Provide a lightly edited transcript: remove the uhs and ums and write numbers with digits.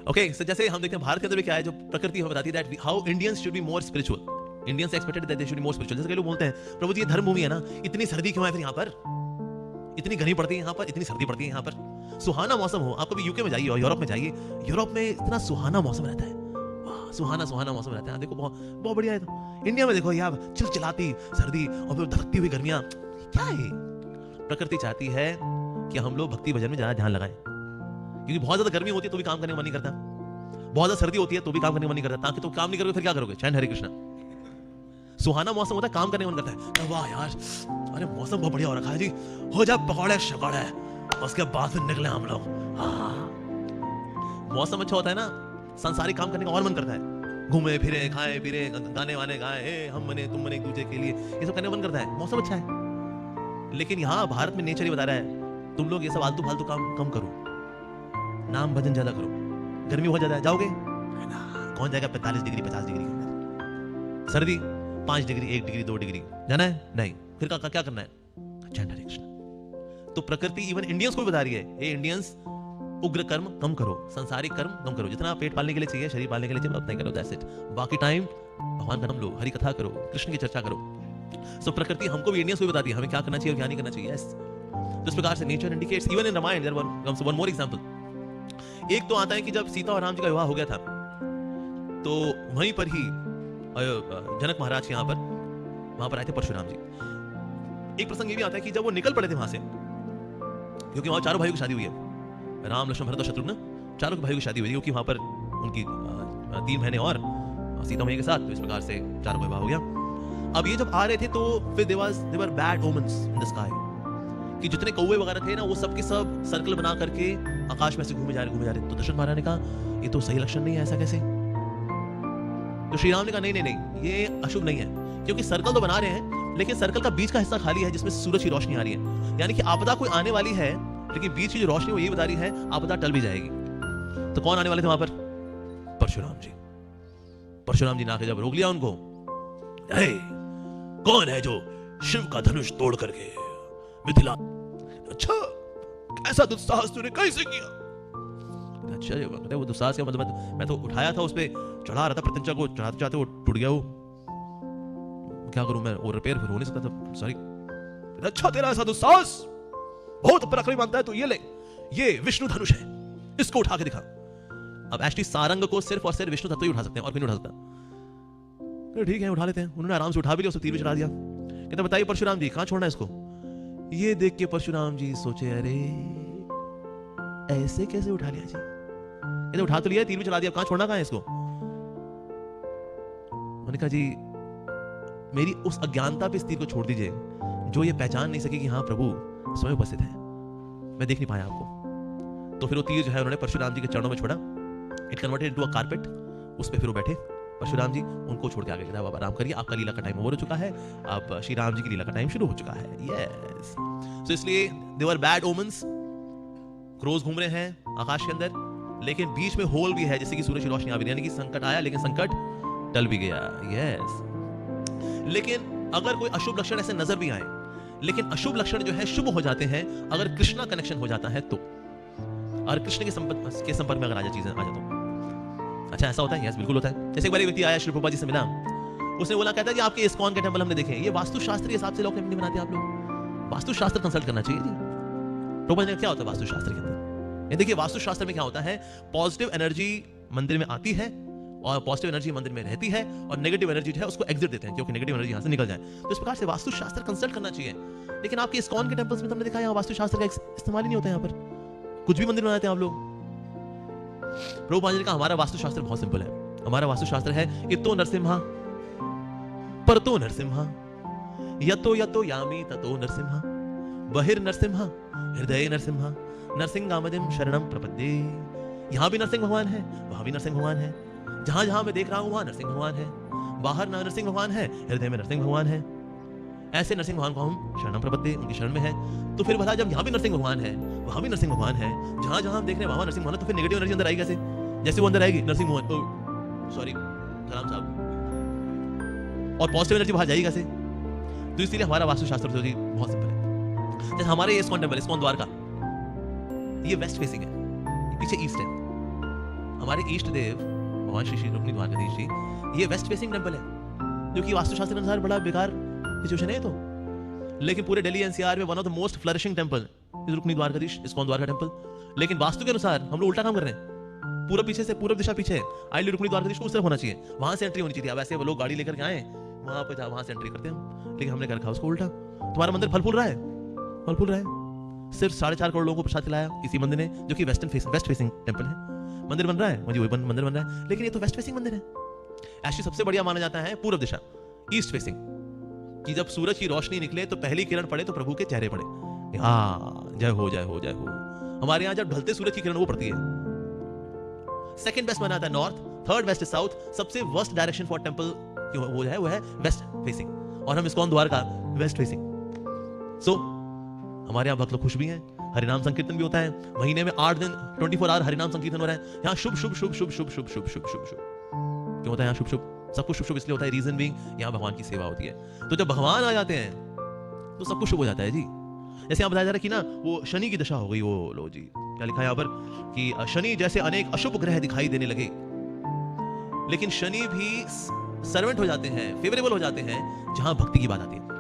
Okay, सो जैसे हम देखते हैं भारत के अंदर भी क्या है, जो प्रकृति हमें बताती है that how Indians should be more spiritual. Indians expected that they should be more spiritual. जैसे कई लोग बोलते हैं प्रभु जी ये धर्म भूमि है ना, इतनी सर्दी क्यों है फिर यहाँ पर, इतनी गर्मी पड़ती है यहाँ पर, इतनी सर्दी पड़ती है यहाँ पर। सुहाना मौसम हो, आप कभी यूके में जाइए और यूरोप में जाइए, यूरोप में इतना सुहाना मौसम रहता है, वाह सुहाना सुहाना मौसम रहता है। देखो बहुत बहुत बढ़िया है। तो इंडिया में देखो यार चिलचिलाती सर्दी और फिर धड़कती हुई गर्मियां, क्या है? प्रकृति चाहती है कि हम लोग भक्ति भजन में ज्यादा ध्यान लगाएं, क्योंकि बहुत ज्यादा गर्मी होती है तो भी काम करने का मन नहीं करता, बहुत ज्यादा सर्दी होती है तो भी काम करने का मन नहीं करता। ताकि तुम काम नहीं करोगे फिर क्या करोगे? चैन हरे कृष्णा। सुहाना मौसम होता है, काम करने का मन करता है, वाह यार अरे मौसम बहुत बढ़िया हो रखा है जी, हो जाए पकौड़े शकौड़े, उसके बाद फिर निकले हम लोग। मौसम अच्छा होता है ना, संसारिक काम करने का और मन करता है, घूमे फिरे खाए फिरे गाने वाने गाए, हम बने तुम बने एक दूसरे के लिए, ये सब करने का मन करता है, मौसम अच्छा है। लेकिन यहाँ भारत में नेचर ही बता रहा है तुम लोग ये सब आलतू फालतू काम कम करो, नाम भजन ज्यादा करो। गर्मी बहुत ज्यादा है, जाओगे कौन जाएगा 45 डिग्री 50 डिग्री के अंदर? सर्दी 5 डिग्री 1 डिग्री 2 डिग्री जाना है नहीं, फिर क्या करना है? जय हरे कृष्ण। तो प्रकृति इवन इंडियंस को भी बता रही है, ए इंडियंस उग्र कर्म कम करो, संसारिक कर्म कम करो, जितना पेट पालने के लिए चाहिए, शरीर पालने के लिए चाहिए उतना ही करो, दैट्स इट। बाकी टाइम भगवान का नाम लो, हरि कथा करो, कृष्ण की चर्चा करो। सो प्रकृति हमको भी इंडियंस को भी बताती है हमें क्या करना चाहिए और क्या नहीं करना चाहिए। यस, इस प्रकार से nature indicates even in Ramayana. There comes one more example. एक तो आता है कि जब सीता और राम जी का विवाह हो गया था तो वहीं पर ही जनक महाराज के वहां पर आए थे परशुराम जी। एक प्रसंग ये भी आता है कि जब वो निकल पड़े थे वहां से, क्योंकि वहां चारों भाइयों की शादी हुई है, राम लक्ष्मण भरत और शत्रुघ्न चारों भाइयों की शादी हुई थी, क्योंकि वहां पर उनकी 3 बहनें और सीता मैया के साथ, तो इस प्रकार से चारों का विवाह हो गया। अब ये जब आ रहे थे तो फिर there were bad omens in the sky, कि जितने कौवे वगैरह थे ना वो सब के सब सर्कल बना करके आकाश में से घूमे जा रहे। तो दशरथ महाराज ने कहा ये तो सही लक्षण नहीं है, ऐसा कैसे? तो श्री राम ने कहा नहीं ये अशुभ नहीं है, क्योंकि सर्कल तो बना रहे हैं लेकिन सर्कल का बीच का हिस्सा खाली है जिसमें सूरज की रोशनी आ रही है, यानी कि आपदा कोई आने वाली है, लेकिन बीच की जो रोशनी वो ये बता रही है आपदा टल भी जाएगी। तो कौन आने वाले थे वहां पर? परशुराम जी। परशुराम जी ने आके जब रोक लिया उनको, कौन है जो शिव का धनुष तोड़ करके मिथिला, अच्छा ऐसा दुस्साहस तूने कैसे किया? अच्छा वो दुस्साहस क्या मतलब? मैं तो उठाया था, उस पे चढ़ा रहा था, प्रत्यंचा को चढ़ाते चाहते वो टूट गया, वो क्या करूं मैं, वो रिपेयर फिर हो नहीं सकता था, सॉरी। अच्छा तेरा ऐसा दुस्साहस, बहुत पराक्रमी मानता है तो ये ले, ये विष्णु धनुष है, इसको उठा के दिखा। अब एचटी सारंग को सिर्फ और सिर्फ विष्णु तत्व ही उठा सकते हैं और कोई नहीं उठा सकता। ठीक है उठा लेते हैं। उन्होंने आराम से उठा भी लिया, उसको तीर भी चढ़ा दिया। कहते बताइए परशुराम जी कहां छोड़ना है इसको? ये देख के परशुराम जी सोचे अरे ऐसे कैसे उठा लिया जी, ये तो उठा तो लिया, तीर भी चला दिया, कहां छोड़ना, कहां है इसको? मैंने कहा जी मेरी उस अज्ञानता पे इस तीर को छोड़ दीजिए जो ये पहचान नहीं सकी कि हाँ प्रभु स्वयं उपस्थित है, मैं देख नहीं पाया आपको। तो फिर वो तीर जो है उन्होंने परशुराम जी के चरणों में छोड़ा, it converted into a carpet, उस पे फिर वो बैठे परशुराम जी, उनको छोड़ के आगे गया, आप आराम करिए, आपका लीला का टाइम ओवर हो चुका है, अब श्री राम जी की लीला का टाइम शुरू हो चुका है। यस, सो इसलिए दे वर बैड ओमेंस, क्रोज घूम रहे हैं आकाश के अंदर, लेकिन बीच में होल भी है जिससे कि सूरज की रोशनी आ भी, यानी कि संकट आया लेकिन संकट टल भी गया। यस, लेकिन अगर कोई अशुभ लक्षण ऐसे नजर भी आए, लेकिन अशुभ लक्षण जो है शुभ हो जाते हैं अगर कृष्णा कनेक्शन हो जाता है तो, और कृष्ण के संपर्क में अगर आ जाए चीजें आ जाए तो। अच्छा ऐसा होता है? यस बिल्कुल होता है। जैसे एक बार व्यक्ति आया श्री प्रभुपाद जी से मिला, उसने बोला कहता है कि आपके इस्कॉन के टेंपल हमने देखे, ये वास्तुशास्त्र के हिसाब से लोग नहीं बनाते, आप लोग वास्तुशास्त्र कंसल्ट करना चाहिए जी। प्रभुपाद जी क्या होता है वास्तुशास्त्र के अंदर? ये देखिए वास्तुशास्त्र में क्या होता है, पॉजिटिव एनर्जी मंदिर में आती है और पॉजिटिव एनर्जी मंदिर में रहती है, और नेगेटिव एनर्जी जो है उसको एग्जिट देते हैं क्योंकि नेगेटिव एनर्जी यहां से निकल जाए। तो इस प्रकार से वास्तुशास्त्र कंसल्ट करना चाहिए। लेकिन आपके इस्कॉन के टेंपल्स में तो हमने देखा यहाँ वास्तुशास्त्र का इस्तेमाल ही नहीं होता, यहाँ पर कुछ भी मंदिर बनाते हैं आप लोग। प्रभुपाद जी का हमारा वास्तुशास्त्र बहुत सिंपल है, हमारा वास्तुशास्त्र है इतो नरसिम्हा परतो नरसिम्हा यतो यतो यामी ततो नरसिम्हा बहिर नरसिम्हा हृदय नरसिम्हा नरसिंहामदिम शरणम प्रपद्ये। यहां भी नरसिंह भगवान है, वहां भी नरसिंह भगवान है, जहां जहां मैं देख रहा हूं वहां नरसिंह भगवान है, बाहर नरसिंह भगवान है, हृदय में नरसिंह भगवान है। ऐसे नरसिंह भगवान को हम शरणम प्रपद्ये, उनकी शरण में है। तो फिर बता जब यहां भी नरसिंह भगवान है वहां भी नरसिंह भगवान है, जहां जहां हम देख रहे हैं वहां नरसिंह भगवान है, तो फिर नेगेटिव एनर्जी अंदर आएगी कैसे? जैसे वो अंदर आएगी नरसिंह भगवान, सॉरी सलाम साहब, और पॉजिटिव एनर्जी बाहर जाएगी कैसे? तो इसलिए हमारा वास्तुशास्त्र जो बहुत सिंपल है। जैसे हमारे ये इस्कॉन टेंपल, इस्कॉन द्वारका, ये वेस्ट फेसिंग है, पीछे ईस्ट है, हमारे इष्ट देव भगवान श्री श्री रुक्मिणी द्वारकाधीश जी, ये वेस्ट फेसिंग टेंपल है, जो कि वास्तुशास्त्र के अनुसार बड़ा बेकार सिचुएशन है। तो लेकिन पूरे दिल्ली एनसीआर में one of the most flourishing temple is Rukmini Dwarkadhish, ISKCON Dwarka temple. लेकिन वास्तु के अनुसार हम लोग उल्टा काम कर रहे हैं। पूर्व पीछे से, पूर्व दिशा पीछे है, आइडियली रुक्मिणी द्वारकाधीश को उस तरफ होना चाहिए, वहां से एंट्री होनी चाहिए। अब ऐसे वो लोग गाड़ी लेकर के आए, वहां पे वहां से एंट्री करते हैं, लेकिन हमने कर रखा उसको उल्टा। तुम्हारा मंदिर फल फूल रहा है, फल फूल रहा है। सिर्फ 4.5 करोड़ लोगों को प्रसाद खिलाया किसी मंदिर ने, जो कि वेस्ट फेसिंग टेंपल है। मंदिर बन रहा है, मुझे वही मंदिर बन रहा है, लेकिन ये तो वेस्ट फेसिंग मंदिर है। एक्चुअली सबसे बढ़िया माना जाता है पूर्व दिशा, ईस्ट फेसिंग, कि जब सूरज की रोशनी निकले तो पहली किरण पड़े तो प्रभु के चेहरे पड़े। हाँ, जय हो जय हो जय हो। हमारे यहाँ जब ढलते सूरज की किरण वो पड़ती है। सेकंड बेस्ट माना जाता है नॉर्थ, थर्ड बेस्ट साउथ, सबसे वर्स्ट डायरेक्शन फॉर टेंपल वो है वेस्ट फेसिंग, और हम इस्कॉन द्वारका वेस्ट फेसिंग। सो हमारे यहाँ भक्त लोग खुश भी हैं, हरिनाम संकीर्तन भी होता है, महीने में 8 दिन 24 आवर हरिनाम संकीर्तन हो रहा है। यहाँ शुभ शुभ शुभ शुभ शुभ शुभ शुभ शुभ शुभ शुभ क्यों होता है यहाँ शुभ शुभ? सब कुछ शुभ शुभ इसलिए होता है, रीजन बीइंग यहाँ भगवान की सेवा होती है। तो जब भगवान आ जाते हैं तो सब कुछ शुभ हो जाता है जी। जैसे यहाँ बताया जा रहा है कि ना वो शनि की दशा हो गई, वो लो जी क्या लिखा है यहाँ पर कि शनि जैसे अनेक अशुभ ग्रह दिखाई देने लगे, लेकिन शनि भी सर्वेंट हो जाते हैं, फेवरेबल हो जाते हैं जहां भक्ति की बात आती है।